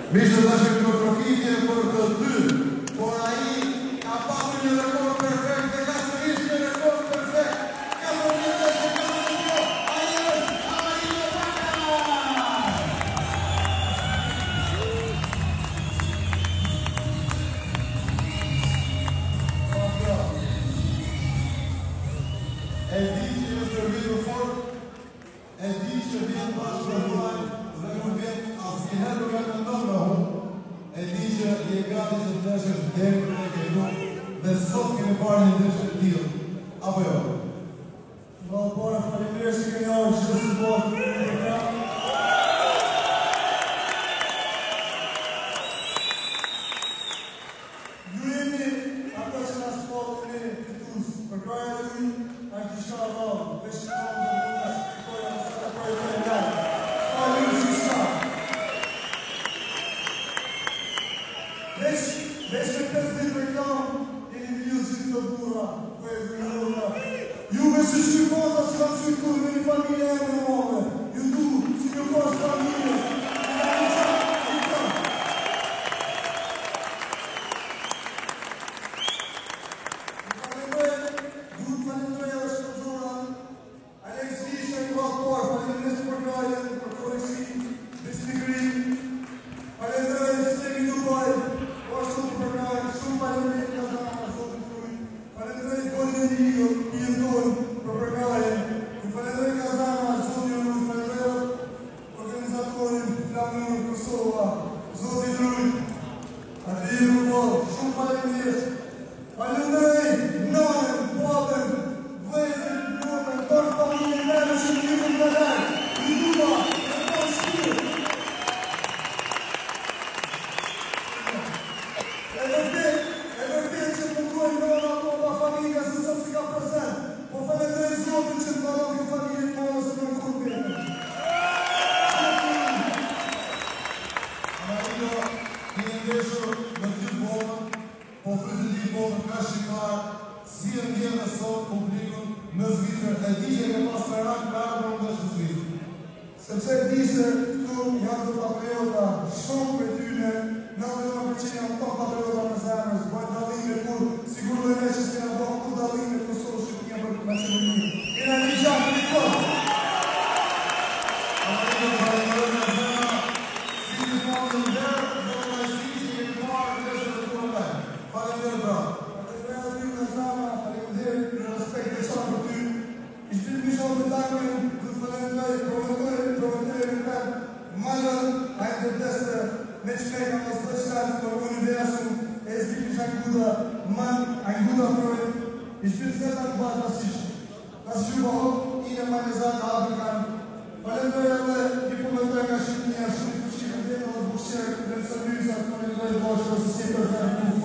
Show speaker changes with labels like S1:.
S1: Mishë të është një trokitje për të dy, por ai ka pasur një rekord perfekt dhe ka sërish një rekord perfekt. Ka për një të që ka të kjo, ai është Amarillo Bacca! E di që në servitur fort, e di që vjen bashkë në ruaj dhe nuk vjen asnjëherë nuk e mendon me hu. E di që i e gati që të ndeshësh deri në e këtu dhe sot kemi parë një ndeshje të tillë. Apo jo?
S2: Bora, faleminderit që keni ardhur çdo suport në program. Ju jeni ata që na spotoni fitues. Për kraja e ju, ai kisha rrallë, veç të Veç me 5 ditë reklam, jeni viju që të burra, Juve që shqipota që kanë qytur me një familje e në mëve, ju du që një pas familje, sepse e di se këtu janë të patriota, shumë për tyne, 99% janë të patriota në zemrës, bëjnë dalime kur, sigur dhe ne që s'kena bëjnë kur dalime Kosovë Shqipënia për Macedoni. Kena një gjatë një kohë.
S1: Amarillo falenderoj në zemra, si të fondë në derë, dhe në lajshti që kemi marrë në deshë të të taj. Falenderoj bra.
S2: Falenderoj ty në zemra, falenderoj në respekt e qanë për ty. Ishtë të mishon të damin, të falenderoj, Malën, a i të teste me qmejka në së qëtarë për universum e zbiti që anguda, man, anguda projë, i shpirë të zetë në bërë pasishë. Pasë që bëhot, i në manizatë Afrikan. Falenderoj edhe, i përmendoj nga Shqipënia, shumë të Shqipënia dhe në bëshqerë, dhe në sërbyrësat, falenderoj bëshqërë, së si përferë.